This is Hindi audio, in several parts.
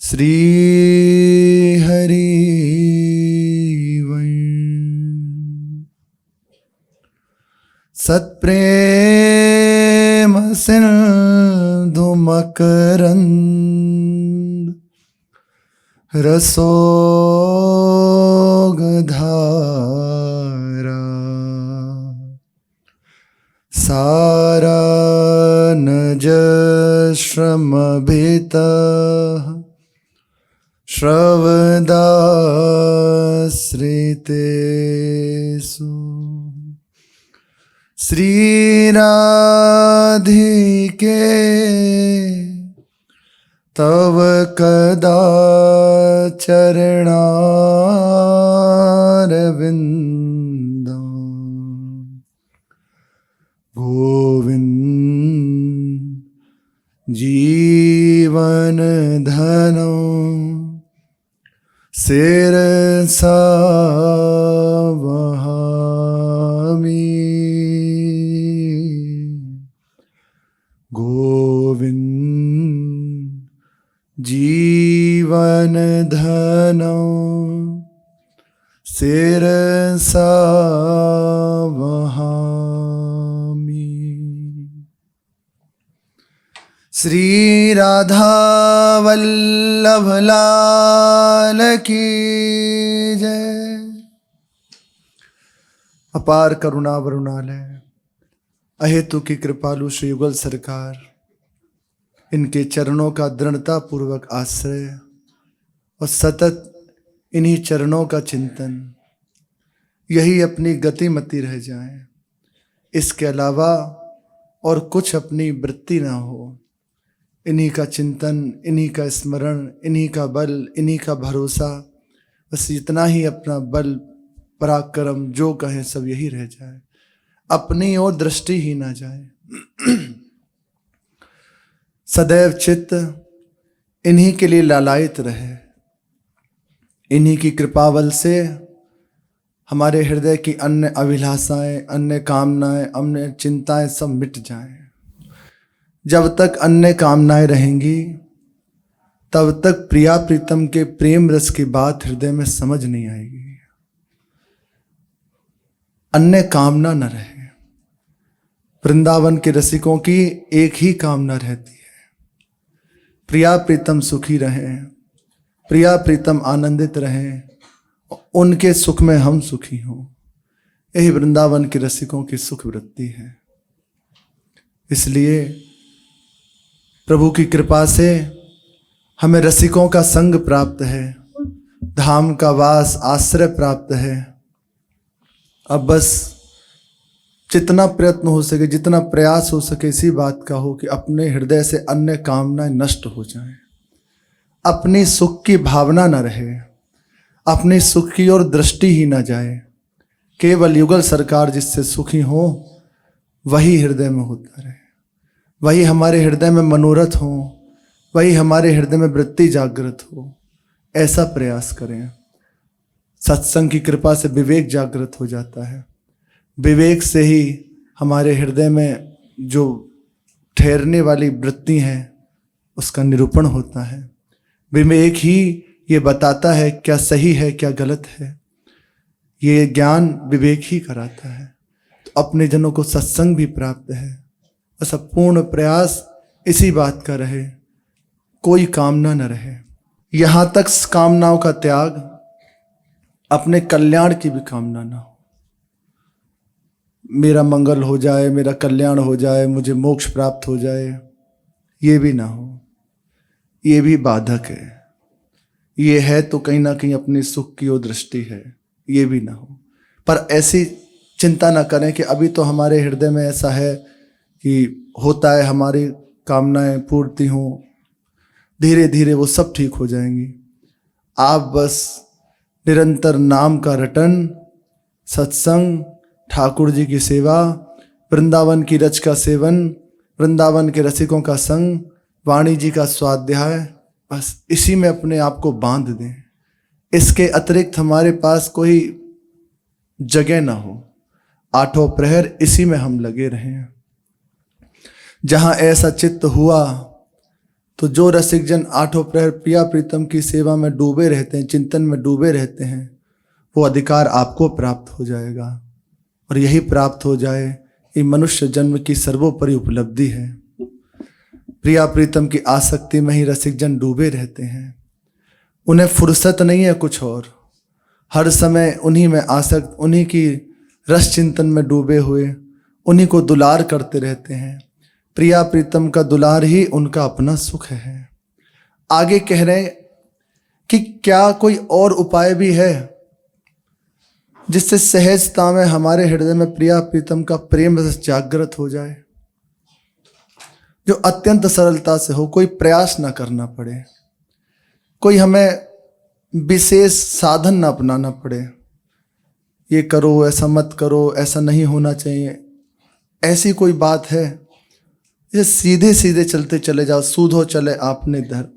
श्री हरि वंश सत्प्रेम सिंधु मकरंद रसोगधारा सारा नज श्रमभितः श्रवदाश्रितेषु श्रीराधिके तव कदा चरणारविन्दं गोविन्द जीवन धनो शिरसा वहामि गोविन्द जीवन धनो शिरसा वहामि। श्री राधा वल्लभ लाल की जय। अपार करुणा वरुणालय अहेतु की कृपालु श्री युगल सरकार, इनके चरणों का दृढ़ता पूर्वक आश्रय और सतत इन्हीं चरणों का चिंतन, यही अपनी गतिमति रह जाए। इसके अलावा और कुछ अपनी वृत्ति ना हो। इन्हीं का चिंतन, इन्हीं का स्मरण, इन्हीं का बल, इन्हीं का भरोसा, बस इतना ही अपना बल पराक्रम जो कहें सब यही रह जाए। अपनी ओर दृष्टि ही ना जाए। सदैव चित्त इन्हीं के लिए लालायित रहे। इन्हीं की कृपावल से हमारे हृदय की अन्य अभिलाषाएं, अन्य कामनाएं, अन्य चिंताएं सब मिट जाएं। जब तक अन्य कामनाएं रहेंगी तब तक प्रिया प्रीतम के प्रेम रस की बात हृदय में समझ नहीं आएगी। अन्य कामना न रहे। वृंदावन के रसिकों की एक ही कामना रहती है, प्रिया प्रीतम सुखी रहें, प्रिया प्रीतम आनंदित रहें, उनके सुख में हम सुखी हों। यही वृंदावन के रसिकों की सुख वृत्ति है। इसलिए प्रभु की कृपा से हमें रसिकों का संग प्राप्त है, धाम का वास आश्रय प्राप्त है। अब बस जितना प्रयत्न हो सके, जितना प्रयास हो सके, इसी बात का हो कि अपने हृदय से अन्य कामनाएं नष्ट हो जाएं। अपनी सुख की भावना न रहे, अपनी सुख की ओर दृष्टि ही न जाए। केवल युगल सरकार जिससे सुखी हो वही हृदय में होता रहे, वही हमारे हृदय में मनोरथ हो, वही हमारे हृदय में वृत्ति जागृत हो। ऐसा प्रयास करें। सत्संग की कृपा से विवेक जागृत हो जाता है। विवेक से ही हमारे हृदय में जो ठहरने वाली वृत्ति हैं उसका निरूपण होता है। विवेक ही ये बताता है क्या सही है क्या गलत है। ये ज्ञान विवेक ही कराता है। तो अपने जनों को सत्संग भी प्राप्त है। बस पूर्ण प्रयास इसी बात का रहे, कोई कामना न रहे। यहाँ तक कामनाओं का त्याग, अपने कल्याण की भी कामना ना हो। मेरा मंगल हो जाए, मेरा कल्याण हो जाए, मुझे मोक्ष प्राप्त हो जाए, ये भी ना हो। ये भी बाधक है। ये है तो कहीं ना कहीं अपनी सुख की ओर दृष्टि है, ये भी ना हो। पर ऐसी चिंता ना करें कि अभी तो हमारे हृदय में ऐसा है कि होता है, हमारी कामनाएं पूर्ति हों, धीरे धीरे वो सब ठीक हो जाएंगी। आप बस निरंतर नाम का रटन, सत्संग, ठाकुर जी की सेवा, वृंदावन की रच का सेवन, वृंदावन के रसिकों का संग, वाणी जी का स्वाध्याय, बस इसी में अपने आप को बांध दें। इसके अतिरिक्त हमारे पास कोई जगह ना हो। आठों प्रहर इसी में हम लगे रहें। जहाँ ऐसा चित्त हुआ तो जो रसिक जन आठों प्रहर प्रिया प्रीतम की सेवा में डूबे रहते हैं, चिंतन में डूबे रहते हैं, वो अधिकार आपको प्राप्त हो जाएगा। और यही प्राप्त हो जाए ये मनुष्य जन्म की सर्वोपरि उपलब्धि है। प्रिया प्रीतम की आसक्ति में ही रसिक जन डूबे रहते हैं, उन्हें फुर्सत नहीं है कुछ और, हर समय उन्हीं में आसक्त, उन्हीं की रस चिंतन में डूबे हुए उन्हीं को दुलार करते रहते हैं। प्रिया प्रीतम का दुलार ही उनका अपना सुख है। आगे कह रहे कि क्या कोई और उपाय भी है जिससे सहजता में हमारे हृदय में प्रिया प्रीतम का प्रेम रस जागृत हो जाए, जो अत्यंत सरलता से हो, कोई प्रयास ना करना पड़े, कोई हमें विशेष साधन ना अपनाना पड़े, ये करो ऐसा मत करो, ऐसा नहीं होना चाहिए, ऐसी कोई बात है? ये सीधे सीधे चलते चले जाओ, सूधो चले आपने धर,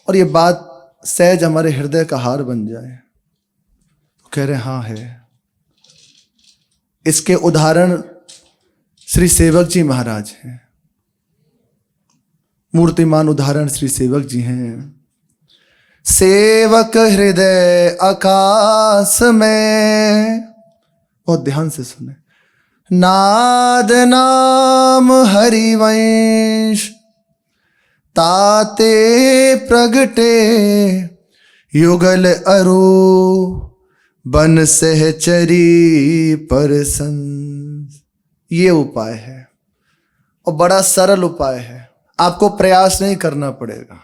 और ये बात सहज हमारे हृदय का हार बन जाए। तो कह रहे हाँ है। इसके उदाहरण श्री सेवक जी महाराज हैं, मूर्तिमान उदाहरण श्री सेवक जी हैं। सेवक हृदय आकाश में, बहुत ध्यान से सुने, नाद नाम हरिवंश ताते प्रगटे युगल अरु बन सहचरी परसंस। ये उपाय है और बड़ा सरल उपाय है, आपको प्रयास नहीं करना पड़ेगा,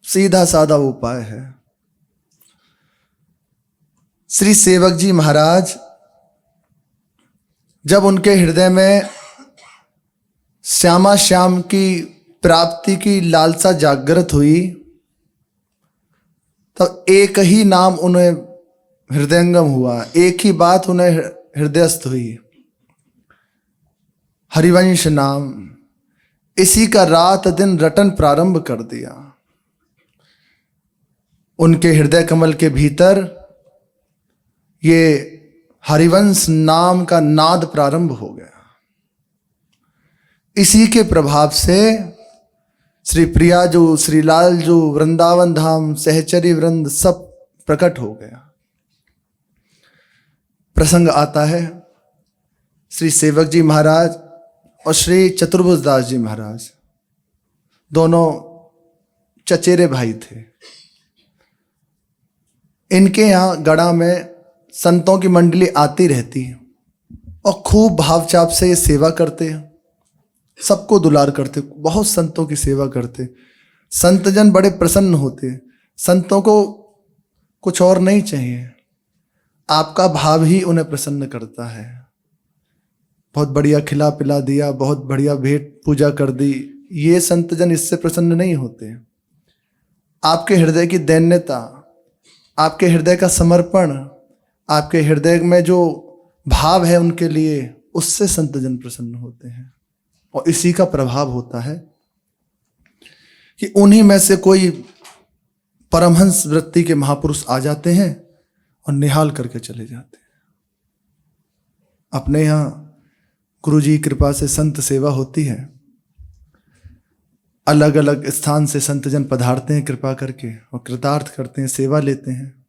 सीधा साधा उपाय है। श्री सेवक जी महाराज जब उनके हृदय में श्यामा श्याम की प्राप्ति की लालसा जागृत हुई, तब एक ही नाम उन्हें हृदयंगम हुआ, एक ही बात उन्हें हृदयस्थ हुई, हरिवंश नाम। इसी का रात दिन रटन प्रारंभ कर दिया। उनके हृदय कमल के भीतर ये हरिवंश नाम का नाद प्रारंभ हो गया। इसी के प्रभाव से श्री प्रिया जो, श्री लाल जो, वृंदावन धाम, सहचरी वृंद सब प्रकट हो गया। प्रसंग आता है श्री सेवक जी महाराज और श्री चतुर्भुज दास जी महाराज, दोनों चचेरे भाई थे। इनके यहाँ गढ़ा में संतों की मंडली आती रहती है और खूब भावचाप से ये सेवा करते हैं, सबको दुलार करते, बहुत संतों की सेवा करते। संतजन बड़े प्रसन्न होते। संतों को कुछ और नहीं चाहिए, आपका भाव ही उन्हें प्रसन्न करता है। बहुत बढ़िया खिला पिला दिया, बहुत बढ़िया भेंट पूजा कर दी, ये संतजन इससे प्रसन्न नहीं होते। आपके हृदय की दैन्यता, आपके हृदय का समर्पण, आपके हृदय में जो भाव है उनके लिए, उससे संतजन प्रसन्न होते हैं। और इसी का प्रभाव होता है कि उन्हीं में से कोई परमहंस वृत्ति के महापुरुष आ जाते हैं और निहाल करके चले जाते हैं। अपने यहाँ गुरु जी की कृपा से संत सेवा होती है, अलग अलग स्थान से संतजन पधारते हैं कृपा करके और कृतार्थ करते हैं, सेवा लेते हैं।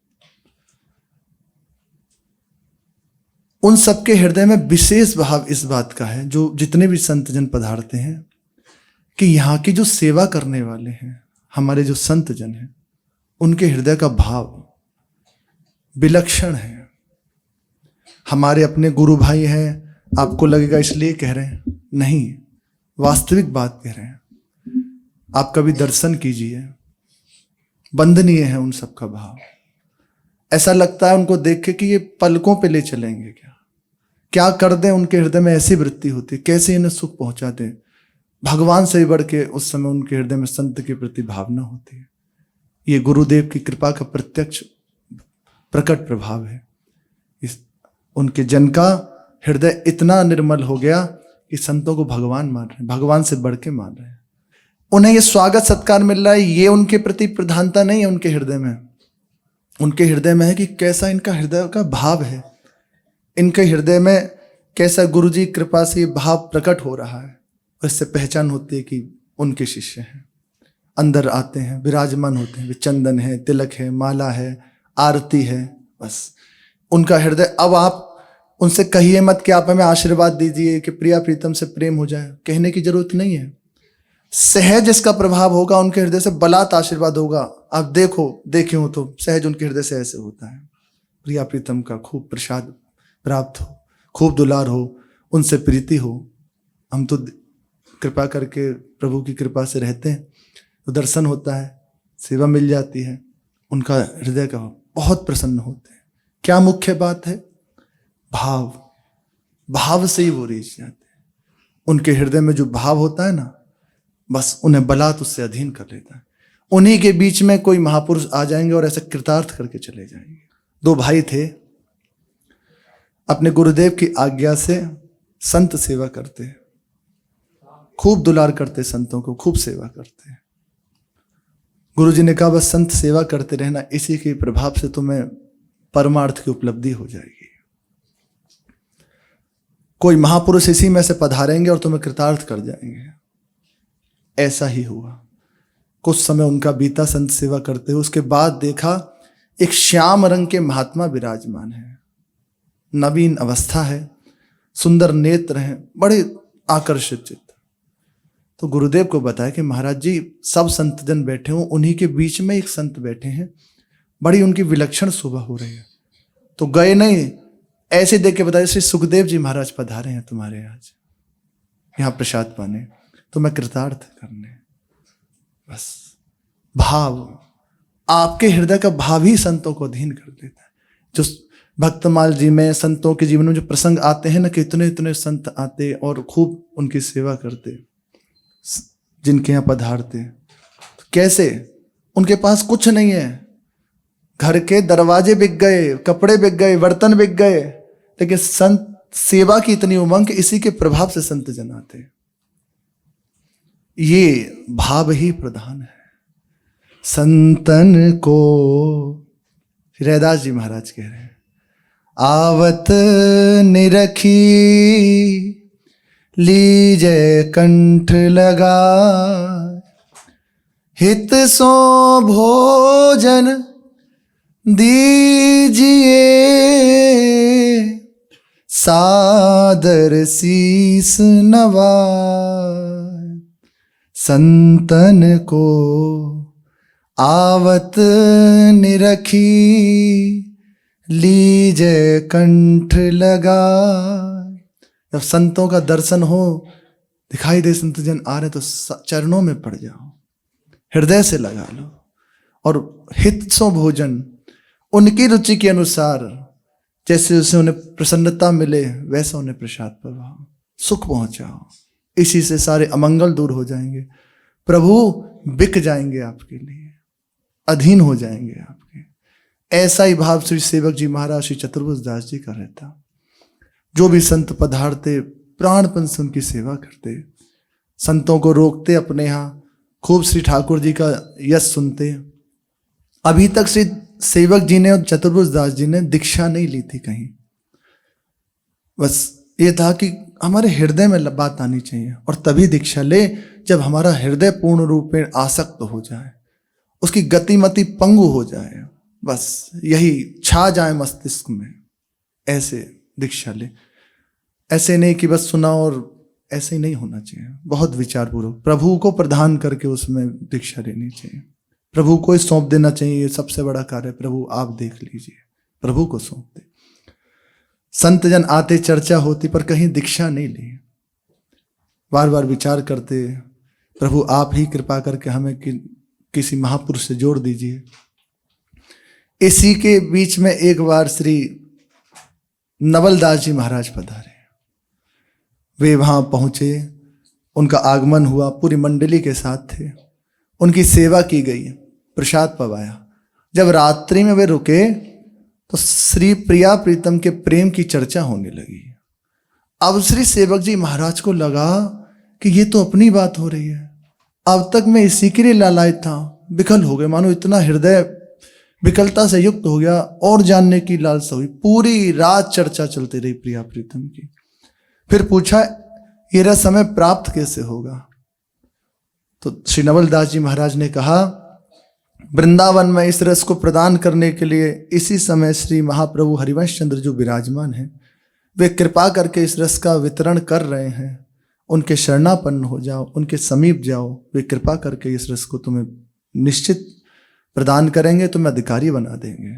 उन सबके हृदय में विशेष भाव इस बात का है, जो जितने भी संतजन पधारते हैं, कि यहाँ की जो सेवा करने वाले हैं, हमारे जो संतजन हैं, उनके हृदय का भाव विलक्षण है। हमारे अपने गुरु भाई हैं, आपको लगेगा इसलिए कह रहे हैं, नहीं, वास्तविक बात कह रहे हैं। आप कभी दर्शन कीजिए, वंदनीय है उन सब का भाव। ऐसा लगता है उनको देख के कि ये पलकों पे ले चलेंगे, क्या कर दें। उनके हृदय में ऐसी वृत्ति होती है, कैसे इन्हें सुख पहुंचा दें। भगवान से भी बढ़ के उस समय उनके हृदय में संत के प्रति भावना होती है। ये गुरुदेव की कृपा का प्रत्यक्ष प्रकट प्रभाव है। इस उनके जन का हृदय इतना निर्मल हो गया कि संतों को भगवान मान रहे हैं, भगवान से बढ़ के मान रहे हैं। उन्हें ये स्वागत सत्कार मिल रहा है, ये उनके प्रति प्रधानता नहीं है उनके हृदय में। उनके हृदय में है कि कैसा इनका हृदय का भाव है, इनके हृदय में कैसा गुरु जी कृपा से भाव प्रकट हो रहा है। और इससे पहचान होती है कि उनके शिष्य हैं। अंदर आते हैं, विराजमान होते हैं, वे चंदन है, तिलक है, माला है, आरती है, बस उनका हृदय। अब आप उनसे कहिए मत कि आप हमें आशीर्वाद दीजिए कि प्रिया प्रीतम से प्रेम हो जाए, कहने की जरूरत नहीं है। सहज इसका प्रभाव होगा, उनके हृदय से बलात् आशीर्वाद होगा। आप देखे हो तो सहज उनके हृदय से ऐसे होता है। प्रिया प्रीतम का खूब प्रसाद प्राप्त हो, खूब दुलार हो, उनसे प्रीति हो। हम तो कृपा करके प्रभु की कृपा से रहते हैं, तो दर्शन होता है, सेवा मिल जाती है, उनका हृदय का बहुत प्रसन्न होते हैं। क्या मुख्य बात है? भाव से ही वो रीझ जाते हैं। उनके हृदय में जो भाव होता है ना, बस उन्हें बलात् उससे अधीन कर लेता है। उन्हीं के बीच में कोई महापुरुष आ जाएंगे और ऐसे कृतार्थ करके चले जाएंगे। 2 भाई थे, अपने गुरुदेव की आज्ञा से संत सेवा करते, खूब दुलार करते, संतों को खूब सेवा करते। गुरुजी ने कहा बस संत सेवा करते रहना, इसी के प्रभाव से तुम्हें परमार्थ की उपलब्धि हो जाएगी। कोई महापुरुष इसी में से पधारेंगे और तुम्हें कृतार्थ कर जाएंगे। ऐसा ही हुआ। कुछ समय उनका बीता संत सेवा करते हुए। उसके बाद देखा एक श्याम रंग के महात्मा विराजमान है, नवीन अवस्था है, सुंदर नेत्र हैं, बड़े आकर्षित चित्त। तो गुरुदेव को बताया कि महाराज जी सब संतजन बैठे हों, उन्हीं के बीच में एक संत बैठे हैं, बड़ी उनकी विलक्षण शोभा हो रही है। तो गए नहीं, ऐसे देख के बताया श्री सुखदेव जी महाराज पधारे हैं तुम्हारे आज यहाँ प्रसाद पाने, तो मैं कृतार्थ करने। बस भाव, आपके हृदय का भाव ही संतों को अधीन कर देता है। जो भक्तमाल जी में, संतों के जीवन में जो प्रसंग आते हैं ना, कि इतने इतने संत आते और खूब उनकी सेवा करते, जिनके यहाँ पधारते, तो कैसे उनके पास कुछ नहीं है, घर के दरवाजे बिक गए, कपड़े बिक गए, बर्तन बिक गए, लेकिन संत सेवा की इतनी उमंग, इसी के प्रभाव से संत जन आते। ये भाव ही प्रधान है। संतन को रैदास जी महाराज कह रहे हैं, आवत निरखी लीजय कंठ लगा, हित सो भोजन दीजिए, सादर शीस नवाए। संतन को आवत निरखी लीजय कंठ लगा। जब संतों का दर्शन हो, दिखाई दे संत जन आ रहे, तो चरणों में पड़ जाओ, हृदय से लगा लो, और हित सो भोजन, उनकी रुचि के अनुसार जैसे उसे उन्हें प्रसन्नता मिले वैसा उन्हें प्रसाद पवाओ, सुख पहुंचाओ। इसी से सारे अमंगल दूर हो जाएंगे, प्रभु बिक जाएंगे आपके लिए, अधीन हो जाएंगे आपके। ऐसा ही भाव श्री सेवक जी महाराज श्री चतुर्भुज दास जी का रहता। जो भी संत पधारते, प्राणपन से उनकी सेवा करते, संतों को रोकते अपने यहाँ, खूब श्री ठाकुर जी का यश सुनते। अभी तक श्री सेवक जी ने और चतुर्भुज दास जी ने दीक्षा नहीं ली थी कहीं, बस ये था कि हमारे हृदय में बात आनी चाहिए, और तभी दीक्षा ले जब हमारा हृदय पूर्ण रूप में आसक्त हो जाए, उसकी गतिमति पंगु हो जाए, बस यही छा जाए मस्तिष्क में, ऐसे दीक्षा ले। ऐसे नहीं कि बस सुना और ऐसे ही नहीं होना चाहिए, बहुत विचारपूर्वक प्रभु को प्रदान करके उसमें दीक्षा लेनी चाहिए। प्रभु को सौंप देना चाहिए, ये सबसे बड़ा कार्य, प्रभु आप देख लीजिए, प्रभु को सौंप दे। संत जन आते, चर्चा होती, पर कहीं दीक्षा नहीं ली, बार बार विचार करते, प्रभु आप ही कृपा करके हमें किसी महापुरुष से जोड़ दीजिए। इसी के बीच में एक बार श्री नवलदास जी महाराज पधारे, वे वहां पहुंचे, उनका आगमन हुआ, पूरी मंडली के साथ थे, उनकी सेवा की गई, प्रसाद पवाया। जब रात्रि में वे रुके तो श्री प्रिया प्रीतम के प्रेम की चर्चा होने लगी। अब श्री सेवक जी महाराज को लगा कि ये तो अपनी बात हो रही है, अब तक मैं इसी के लिए लालायित था, विकल हो गए, मानो इतना हृदय विकलता से युक्त हो गया, और जानने की लालसा हुई। पूरी रात चर्चा चलती रही प्रिया प्रीतम की। फिर पूछा, ये समय प्राप्त कैसे होगा? तो श्री नवलदास जी महाराज ने कहा, वृंदावन में इस रस को प्रदान करने के लिए इसी समय श्री महाप्रभु हरिवंश चंद्र जो विराजमान हैं, वे कृपा करके इस रस का वितरण कर रहे हैं। उनके शरणापन्न हो जाओ, उनके समीप जाओ, वे कृपा करके इस रस को तुम्हें निश्चित प्रदान करेंगे, तुम्हें अधिकारी बना देंगे।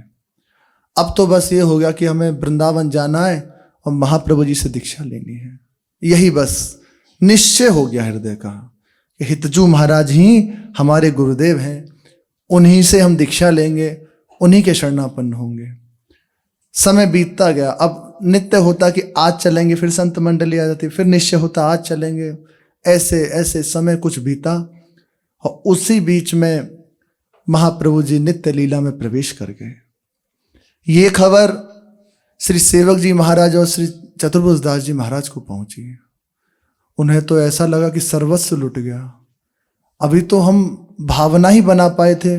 अब तो बस ये हो गया कि हमें वृंदावन जाना है और महाप्रभु जी से दीक्षा लेनी है। यही बस निश्चय हो गया हृदय का कि हितजू महाराज ही हमारे गुरुदेव हैं, उन्हीं से हम दीक्षा लेंगे, उन्हीं के शरणापन्न होंगे। समय बीतता गया। अब नित्य होता कि आज चलेंगे, फिर संत मंडली आ जाती, फिर निश्चय होता आज चलेंगे। ऐसे ऐसे समय कुछ बीता और उसी बीच में महाप्रभु जी नित्य लीला में प्रवेश कर गए। ये खबर श्री सेवक जी महाराज और श्री चतुर्भुज दास जी महाराज को पहुंची। उन्हें तो ऐसा लगा कि सर्वस्व लुट गया। अभी तो हम भावना ही बना पाए थे,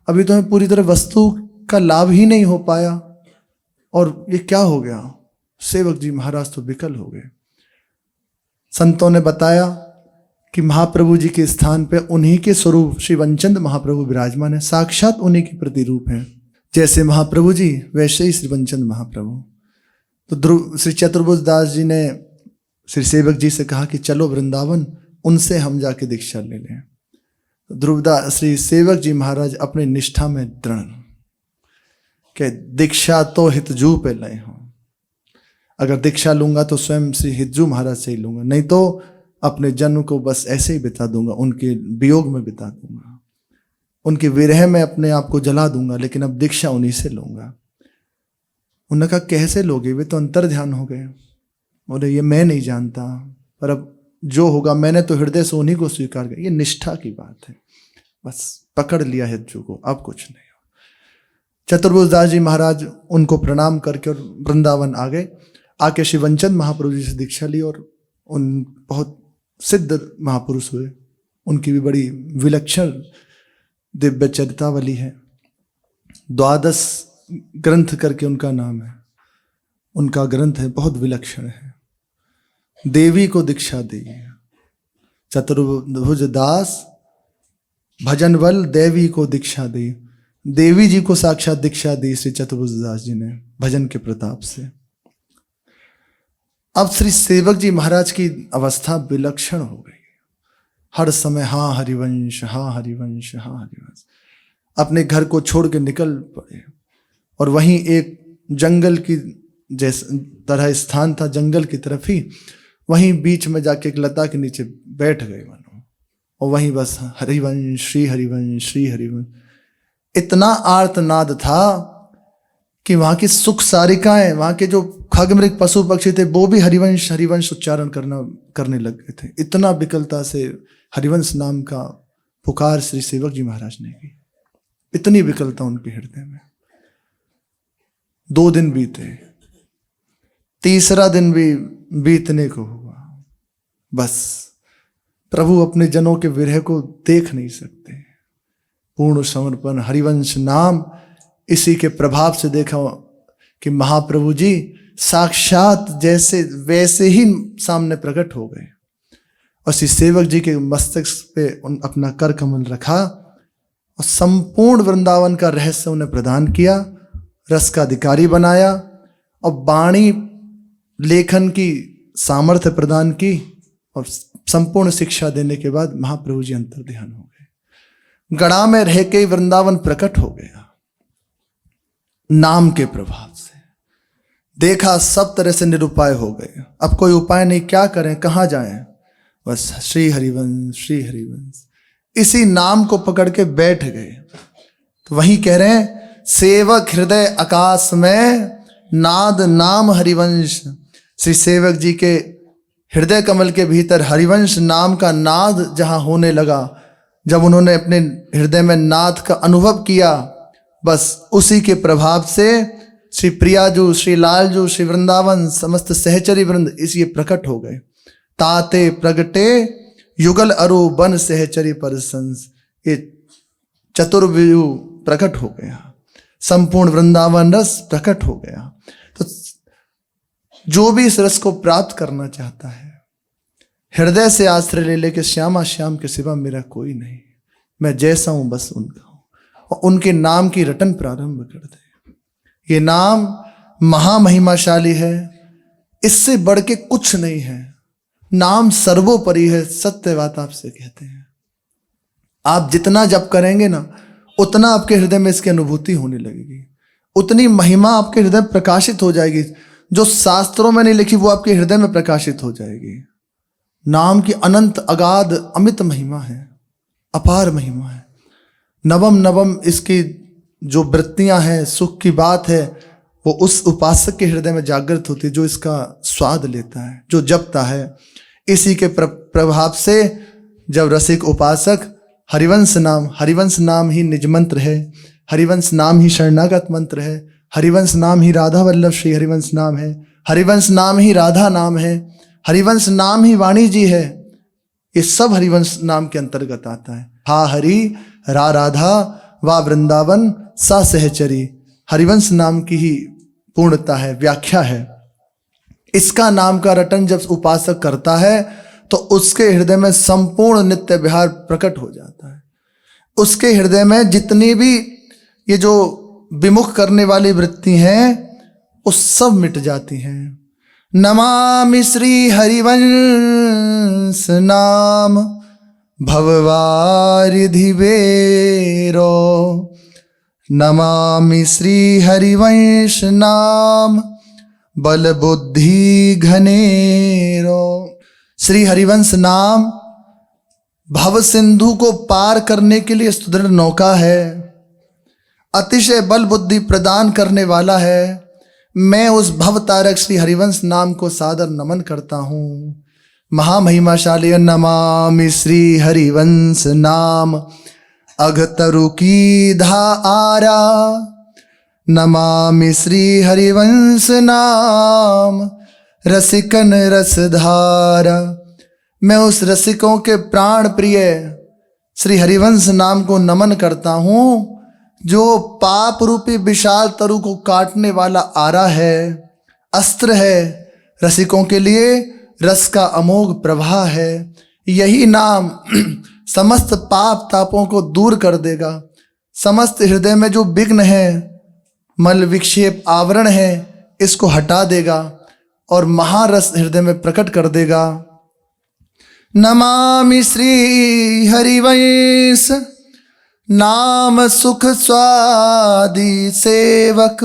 अभी तो हमें पूरी तरह वस्तु का लाभ ही नहीं हो पाया, और ये क्या हो गया। सेवक जी महाराज तो विकल हो गए। संतों ने बताया कि महाप्रभु जी के स्थान पे उन्हीं के स्वरूप श्री वनचंद महाप्रभु विराजमान है, साक्षात उन्हीं के प्रतिरूप हैं। जैसे महाप्रभु जी वैसे ही श्री वनचंद महाप्रभु। तो श्री चतुर्भुज दास जी ने श्री सेवक जी से कहा कि चलो वृंदावन, उनसे हम जाके दीक्षा ले लें। तो ध्रुवदास श्री सेवक जी महाराज अपनी निष्ठा में दृढ़ कि दीक्षा तो हितजू पे ले हो। अगर दीक्षा लूंगा तो स्वयं श्री हितजू महाराज से ही लूंगा, नहीं तो अपने जन्म को बस ऐसे ही बिता दूंगा, उनके वियोग में बिता दूंगा, उनके विरह में अपने आप को जला दूंगा, लेकिन अब दीक्षा उन्हीं से लूंगा। उन्होंने कहा कैसे लोगे, वे तो अंतर ध्यान हो गए। बोले ये मैं नहीं जानता, पर अब जो होगा, मैंने तो हृदय से उन्हीं को स्वीकार किया। ये निष्ठा की बात है, बस पकड़ लिया हितजू को, अब कुछ नहीं। चतुर्भुज दास जी महाराज उनको प्रणाम करके और वृंदावन आ गए। आके श्री वनचंद महाप्रभु जी से दीक्षा ली और उन बहुत सिद्ध महापुरुष हुए। उनकी भी बड़ी विलक्षण दिव्य चरितावली है। 12 ग्रंथ करके उनका नाम है, उनका ग्रंथ है, बहुत विलक्षण है। देवी को दीक्षा दी, चतुर्भुज दास भजन बल देवी को दीक्षा दी। देवी जी को साक्षात दीक्षा दी श्री चतुर्भुज दास जी ने भजन के प्रताप से। अब श्री सेवक जी महाराज की अवस्था विलक्षण हो गई। हर समय हाँ हरिवंश, हाँ हरिवंश, हाँ हरिवंश। अपने घर को छोड़ के निकल पड़े और वहीं एक जंगल की जैसे तरह स्थान था, जंगल की तरफ ही, वहीं बीच में जाके एक लता के नीचे बैठ गए मानो, और वहीं बस हरिवंश श्री हरिवंश श्री हरिवंश। इतना आर्तनाद था कि वहां की सुख सारिकाएं, वहां के जो खगमृग पशु पक्षी थे, वो भी हरिवंश हरिवंश उच्चारण करने लग गए थे। इतना विकलता से हरिवंश नाम का पुकार श्री सेवक जी महाराज ने की। इतनी विकलता उनके हृदय में। 2 दिन बीते, तीसरा दिन भी बीतने को हुआ। बस प्रभु अपने जनों के विरह को देख नहीं सकते। पूर्ण समर्पण हरिवंश नाम, इसी के प्रभाव से देखा कि महाप्रभु जी साक्षात जैसे वैसे ही सामने प्रकट हो गए और श्री सेवक जी के मस्तक पे अपना कर कमल रखा और संपूर्ण वृंदावन का रहस्य उन्हें प्रदान किया, रस का अधिकारी बनाया और वाणी लेखन की सामर्थ्य प्रदान की और संपूर्ण शिक्षा देने के बाद महाप्रभु जी अंतर ध्यान हो गए। गड़ा में रह के वृंदावन प्रकट हो गया नाम के प्रभाव से। देखा सब तरह से निरुपाय हो गए। अब कोई उपाय नहीं, क्या करें, कहाँ जाएं, बस श्री हरिवंश श्री हरिवंश, इसी नाम को पकड़ के बैठ गए। तो वही कह रहे हैं, सेवक हृदय आकाश में नाद नाम हरिवंश। श्री सेवक जी के हृदय कमल के भीतर हरिवंश नाम का नाद जहां होने लगा, जब उन्होंने अपने हृदय में नाद का अनुभव किया, बस उसी के प्रभाव से श्री प्रियाजू, श्री लालजू, श्री वृंदावन, समस्त सहचरी वृंद इसी प्रकट हो गए। ताते प्रगटे युगल अरु बन सहचरी परसंस, ये चतुर्व्यूह प्रकट हो गया, संपूर्ण वृंदावन रस प्रकट हो गया। तो जो भी इस रस को प्राप्त करना चाहता है हृदय से आश्रय ले लेके श्यामा श्याम के सिवा मेरा कोई नहीं, मैं जैसा हूं बस उनका हूं, और उनके नाम की रटन प्रारंभ कर दे। ये नाम महामहिमाशाली है, इससे बढ़ के कुछ नहीं है। नाम सर्वोपरि है, सत्य बात आपसे कहते हैं। आप जितना जप करेंगे ना, उतना आपके हृदय में इसकी अनुभूति होने लगेगी, उतनी महिमा आपके हृदय में प्रकाशित हो जाएगी। जो शास्त्रों में नहीं लिखी वो आपके हृदय में प्रकाशित हो जाएगी। नाम की अनंत अगाध अमित महिमा है, अपार महिमा है। नवम नवम इसकी जो वृत्तियां हैं, सुख की बात है, वो उस उपासक के हृदय में जागृत होती है जो इसका स्वाद लेता है, जो जपता है। इसी के प्रभाव से जब रसिक उपासक हरिवंश नाम ही निज मंत्र है, हरिवंश नाम ही शरणागत मंत्र है, हरिवंश नाम ही राधा वल्लभ श्री हरिवंश नाम है, हरिवंश नाम ही राधा नाम है, हरिवंश नाम ही वाणी जी है। ये सब हरिवंश नाम के अंतर्गत आता है। हा हरि रा राधा वा वृंदावन सा सहचरी, हरिवंश नाम की ही पूर्णता है, व्याख्या है। इसका नाम का रटन जब उपासक करता है तो उसके हृदय में संपूर्ण नित्य विहार प्रकट हो जाता है। उसके हृदय में जितनी भी ये जो विमुख करने वाली वृत्ति हैं वो सब मिट जाती हैं। नमामि श्री हरिवंश नाम भववारिधि वेरो, नमामि श्री हरिवंश नाम बल बुद्धि घनेरो। श्री हरिवंश नाम भव सिंधु को पार करने के लिए सुदृढ़ नौका है, अतिशय बल बुद्धि प्रदान करने वाला है। मैं उस भव तारक श्री हरिवंश नाम को सादर नमन करता हूँ। महामहिमाशाली नमामि श्री हरिवंश नाम अघतरु की धारा, नमामि श्री हरिवंश नाम रसिकन रसधारा। मैं उस रसिकों के प्राण प्रिय श्री हरिवंश नाम को नमन करता हूँ, जो पाप रूपी विशाल तरु को काटने वाला आरा है, अस्त्र है। रसिकों के लिए रस का अमोघ प्रवाह है। यही नाम समस्त पाप तापों को दूर कर देगा। समस्त हृदय में जो विघ्न है, मल विक्षेप आवरण है, इसको हटा देगा और महारस हृदय में प्रकट कर देगा। नमामि श्री हरिवंश नाम सुख स्वादि सेवक,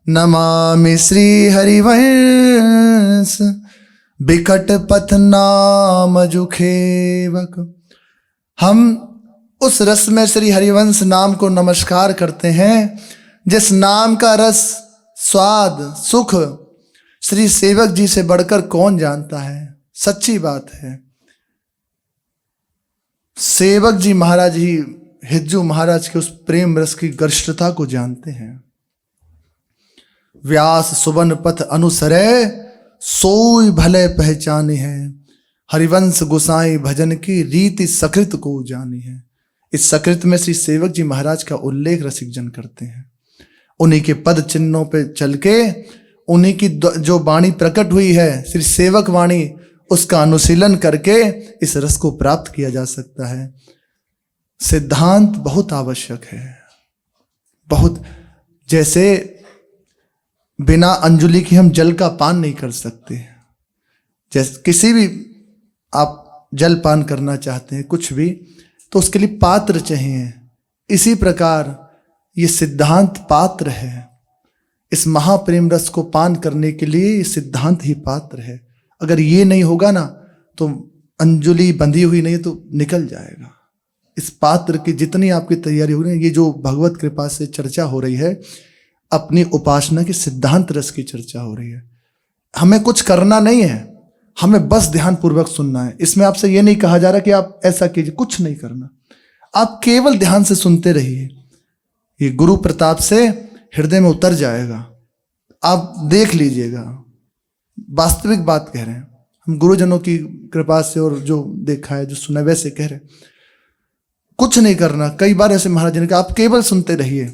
नमामि श्री हरिवंश बिकट पथ नाम जुखेवक। हम उस रस में श्री हरिवंश नाम को नमस्कार करते हैं, जिस नाम का रस स्वाद सुख श्री सेवक जी से बढ़कर कौन जानता है। सच्ची बात है, सेवक जी महाराज ही हिज्जू महाराज के उस प्रेम रस की गर्ष्ठता को जानते हैं। व्यास सुबन पथ अनुसरे सोई भले पहचाने हैं, हरिवंश गोसाई भजन की रीति सकृत को जानी है। इस सकृत में श्री सेवक जी महाराज का उल्लेख रसिक जन करते हैं। उन्हीं के पद चिन्हों पे चल के, उन्हीं की जो वाणी प्रकट हुई है श्री सेवक वाणी, उसका अनुशीलन करके इस रस को प्राप्त किया जा सकता है। सिद्धांत बहुत आवश्यक है, बहुत। जैसे बिना अंजुलि की हम जल का पान नहीं कर सकते, जैसे किसी भी आप जल पान करना चाहते हैं कुछ भी, तो उसके लिए पात्र चाहिए। इसी प्रकार ये सिद्धांत पात्र है। इस महाप्रेम रस को पान करने के लिए ये सिद्धांत ही पात्र है। अगर ये नहीं होगा ना तो अंजुलि बंधी हुई नहीं तो निकल जाएगा। इस पात्र की जितनी आपकी तैयारी हो रही है, ये जो भगवत कृपा से चर्चा हो रही है, अपनी उपासना के सिद्धांत रस की चर्चा हो रही है। हमें कुछ करना नहीं है, हमें बस ध्यान पूर्वक सुनना है। इसमें आपसे ये नहीं कहा जा रहा कि आप ऐसा कीजिए, कुछ नहीं करना। आप केवल ध्यान से सुनते रहिए, ये गुरु प्रताप से हृदय में उतर जाएगा। आप देख लीजिएगा, वास्तविक बात कह रहे हैं हम, गुरुजनों की कृपा से और जो देखा है जो सुना है वैसे कह रहे हैं। कुछ नहीं करना। कई बार ऐसे महाराज ने कहा आप केवल सुनते रहिए,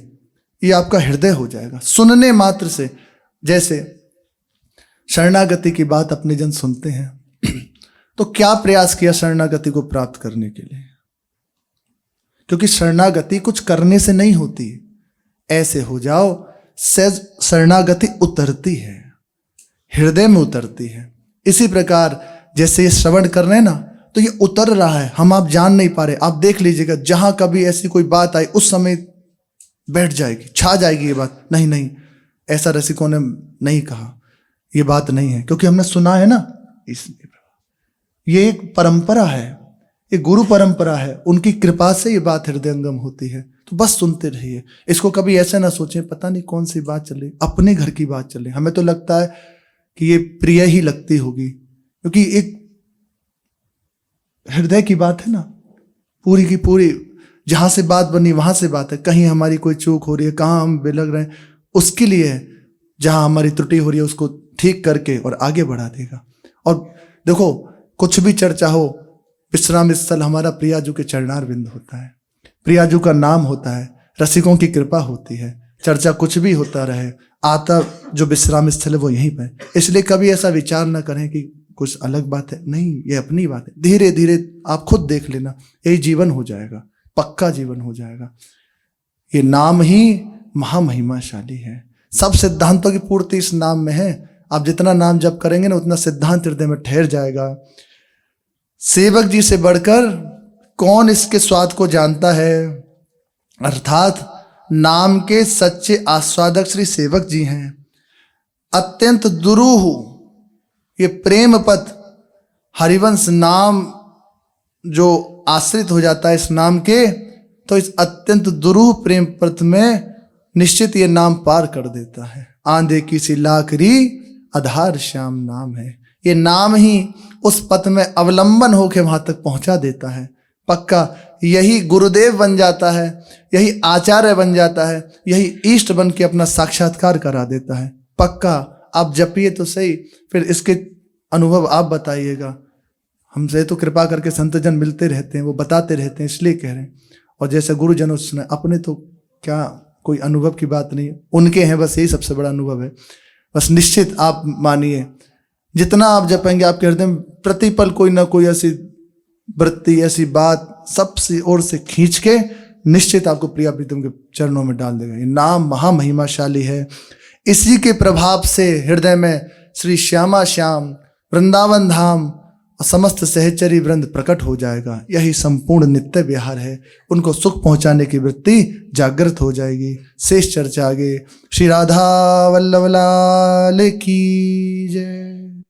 ये आपका हृदय हो जाएगा सुनने मात्र से। जैसे शरणागति की बात अपने जन सुनते हैं तो क्या प्रयास किया शरणागति को प्राप्त करने के लिए? क्योंकि शरणागति कुछ करने से नहीं होती, ऐसे हो जाओ सहज शरणागति उतरती है, हृदय में उतरती है। इसी प्रकार जैसे ये श्रवण कर रहे हैं ना, तो ये उतर रहा है, हम आप जान नहीं पा रहे। आप देख लीजिएगा, जहां कभी ऐसी कोई बात आई उस समय बैठ जाएगी, छा जाएगी ये बात। नहीं नहीं, ऐसा रसिकों ने नहीं कहा, ये बात नहीं है, क्योंकि हमने सुना है ना। इसलिए ये एक परंपरा है, ये गुरु परंपरा है, उनकी कृपा से ये बात हृदयंगम होती है। तो बस सुनते रहिए, इसको कभी ऐसे ना सोचें पता नहीं कौन सी बात चले, अपने घर की बात चले। हमें तो लगता है कि ये प्रिय ही लगती होगी, क्योंकि एक हृदय की बात है ना, पूरी की पूरी। जहां से बात बनी वहां से बात है, कहीं हमारी कोई चूक हो रही है, कहाँ हम बिलग रहे हैं, उसके लिए है। जहां हमारी त्रुटि हो रही है उसको ठीक करके और आगे बढ़ा देगा। और देखो, कुछ भी चर्चा हो, विश्राम स्थल हमारा प्रियाजू के चरणारविंद होता है, प्रियाजू का नाम होता है, रसिकों की कृपा होती है। चर्चा कुछ भी होता रहे, आता जो विश्राम स्थल है वो यहीं पर। इसलिए कभी ऐसा विचार ना करें कि कुछ अलग बात है, नहीं, ये अपनी बात है। धीरे धीरे आप खुद देख लेना, यही जीवन हो जाएगा, पक्का जीवन हो जाएगा। ये नाम ही महामहिमाशाली है, सब सिद्धांतों की पूर्ति इस नाम में है। आप जितना नाम जप करेंगे ना, उतना सिद्धांत हृदय में ठहर जाएगा। सेवक जी से बढ़कर कौन इसके स्वाद को जानता है, अर्थात नाम के सच्चे आस्वादक श्री सेवक जी हैं। अत्यंत दुरूह ये प्रेम पथ, हरिवंश नाम जो आश्रित हो जाता है इस नाम के, तो इस अत्यंत दुरूह प्रेम पथ में निश्चित ये नाम पार कर देता है। आंधे की सी लाकरी आधार श्याम नाम है। ये नाम ही उस पथ में अवलंबन होकर वहां तक पहुंचा देता है। पक्का यही गुरुदेव बन जाता है, यही आचार्य बन जाता है, यही इष्ट बन के अपना साक्षात्कार करा देता है। पक्का आप जपिए तो सही, फिर इसके अनुभव आप बताइएगा। हमसे तो कृपा करके संतजन मिलते रहते हैं, वो बताते रहते हैं, इसलिए कह रहे हैं। और जैसे गुरुजनों सुने, अपने तो क्या कोई अनुभव की बात नहीं है, उनके हैं, बस यही सबसे बड़ा अनुभव है। बस निश्चित आप मानिए, जितना आप जपेंगे आपके हृदय में प्रतिपल कोई ना कोई ऐसी वृत्ति, ऐसी बात सबसे ओर से खींच के निश्चित आपको प्रिया प्रीतम के चरणों में डाल देगा। ये नाम महामहिमाशाली है। इसी के प्रभाव से हृदय में श्री श्यामा श्याम, वृंदावन धाम और समस्त सहचरी वृंद प्रकट हो जाएगा। यही संपूर्ण नित्य विहार है। उनको सुख पहुंचाने की वृत्ति जागृत हो जाएगी। शेष चर्चा आगे। श्री राधा वल्लभ लाल की जय।